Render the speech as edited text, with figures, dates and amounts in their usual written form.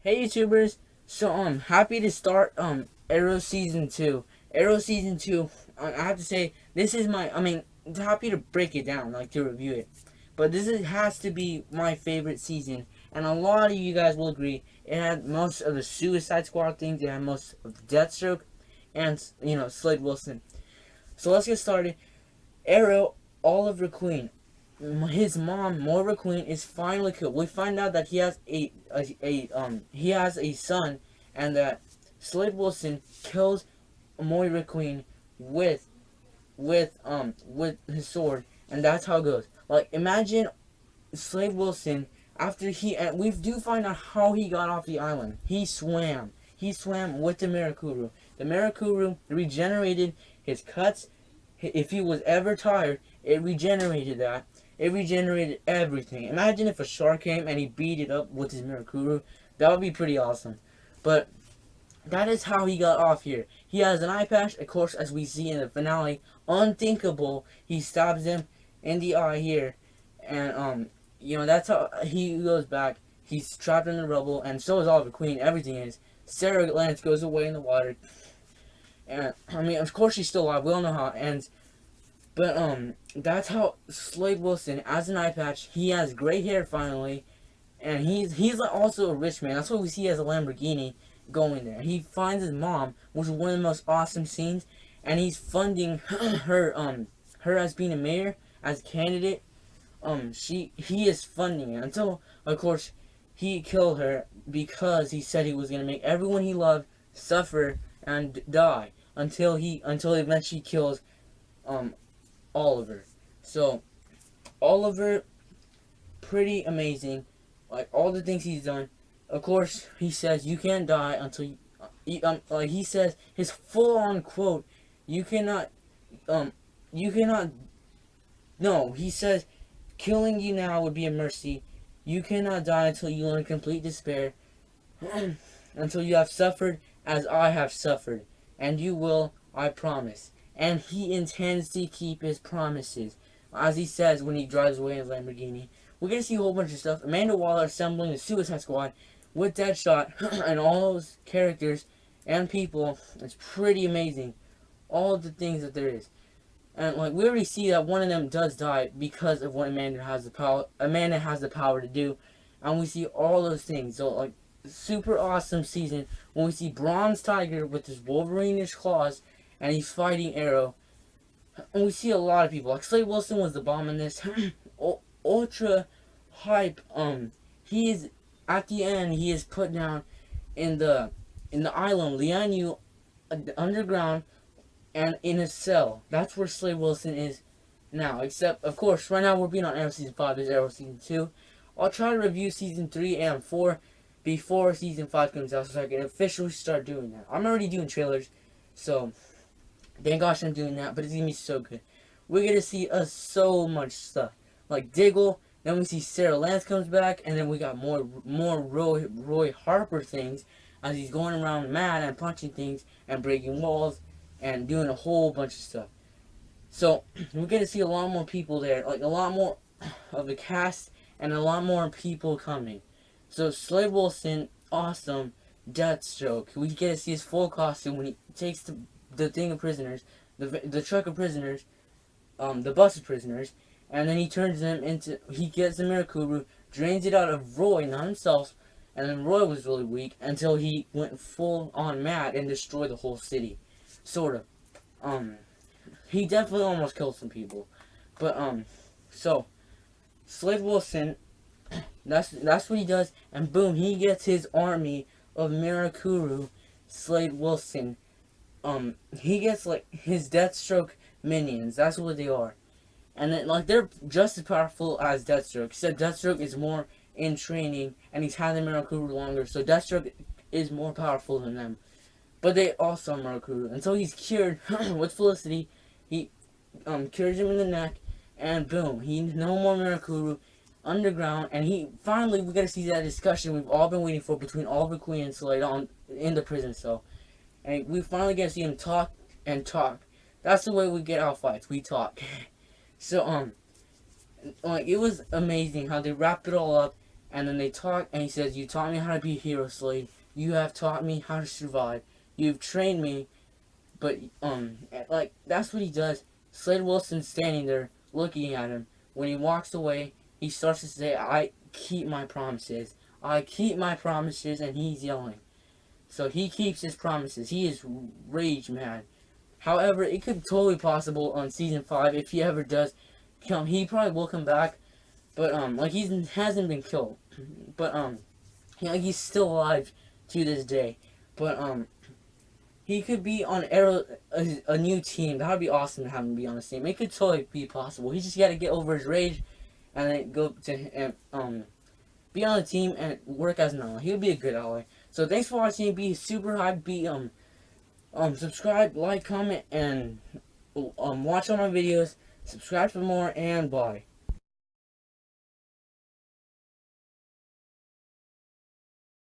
Hey YouTubers, so I'm happy to start Arrow Season 2. Arrow Season 2, I have to say, this is I'm happy to break it down, like to review it. But has to be my favorite season, and a lot of you guys will agree. It had most of the Suicide Squad things, it had most of the Deathstroke, and, Slade Wilson. So let's get started. Arrow, Oliver Queen. His mom, Moira Queen, is finally killed. We find out that he has he has a son, and that Slade Wilson kills Moira Queen with with his sword, and that's how it goes. Like, imagine Slade Wilson after and we do find out how he got off the island. He swam. He swam with the Mirakuru. The Mirakuru regenerated his cuts. If he was ever tired, it regenerated that. It regenerated everything. Imagine if a shark came and he beat it up with his Mirakuru. That would be pretty awesome. But that is how he got off here. He has an eye patch, of course, as we see in the finale. Unthinkable. He stabs him in the eye here. And, that's how he goes back. He's trapped in the rubble, and so is Oliver Queen. Everything is. Sarah Lance goes away in the water. And, of course she's still alive. We all know how it ends. But, that's how Slade Wilson, as an eye patch, he has gray hair finally. And he's also a rich man. That's what we see as a Lamborghini going there. He finds his mom, which is one of the most awesome scenes. And he's funding her as being a mayor, as a candidate. He is funding it until, of course, he killed her because he said he was gonna make everyone he loved suffer and die until he eventually kills Oliver. So Oliver, pretty amazing, like all the things he's done. Of course, he says you can't die until like he says his full on quote, you cannot you cannot no, he says killing you now would be a mercy. You cannot die until you learn complete despair, until you have suffered as I have suffered, and you will, I promise. And he intends to keep his promises, as he says when he drives away in his Lamborghini. We're gonna see a whole bunch of stuff. Amanda Waller assembling the Suicide Squad with Deadshot and all those characters and people. It's pretty amazing. All the things that there is. And like we already see that one of them does die because of what Amanda has the power. Amanda has the power to do, and we see all those things. So like super awesome season when we see Bronze Tiger with his Wolverine-ish claws, and he's fighting Arrow. And we see a lot of people. Like Slade Wilson was the bomb in this. Ultra hype. He is at the end. He is put down in the island Lianu underground and in a cell. That's where Slade Wilson is now. Except, of course, right now we're being on Arrow Season 5. There's Arrow Season 2. I'll try to review Season 3 and 4 before Season 5 comes out so I can officially start doing that. I'm already doing trailers, so thank gosh I'm doing that, but it's going to be so good. We're going to see so much stuff. Like Diggle, then we see Sarah Lance comes back, and then we got more Roy Harper things as he's going around mad and punching things and breaking walls and doing a whole bunch of stuff. So we're gonna see a lot more people there, like a lot more of the cast and a lot more people coming. So Slade Wilson, awesome. Deathstroke, we get to see his full costume when he takes the thing of prisoners, the truck of prisoners, the bus of prisoners, and then he turns them into, he gets the Mirakuru, drains it out of Roy, not himself, and then Roy was really weak until he went full on mad and destroyed the whole city. Sort of. He definitely almost killed some people. But, so, Slade Wilson, that's what he does, and boom, he gets his army of Mirakuru, Slade Wilson. He gets, like, his Deathstroke minions, that's what they are. And then, like, they're just as powerful as Deathstroke, except Deathstroke is more in training, and he's had the Mirakuru longer, so Deathstroke is more powerful than them. But they also are Mirakuru. Until he's cured with Felicity, he cures him in the neck, and boom, he no more Mirakuru underground, and we gotta see that discussion we've all been waiting for between Oliver Queen and Slade in the prison cell. And we finally get to see him talk and talk. That's the way we get our fights. We talk. So like it was amazing how they wrapped it all up, And then they talk, and he says, "You taught me how to be a hero, Slade. You have taught me how to survive. You've trained me." But like that's what he does. Slade Wilson's standing there looking at him. When he walks away, he starts to say, "I keep my promises. I keep my promises," and he's yelling. So he keeps his promises. He is rage mad. However, it could be totally possible on season 5 if he ever does come. He probably will come back, but like he hasn't been killed, but he's still alive to this day. But he could be on Arrow, a new team. That would be awesome to have him be on the team. It could totally be possible. He just got to get over his rage, and then go to be on the team and work as an ally. He would be a good ally. So thanks for watching. Be super hype. Be subscribe, like, comment, and watch all my videos. Subscribe for more, and bye.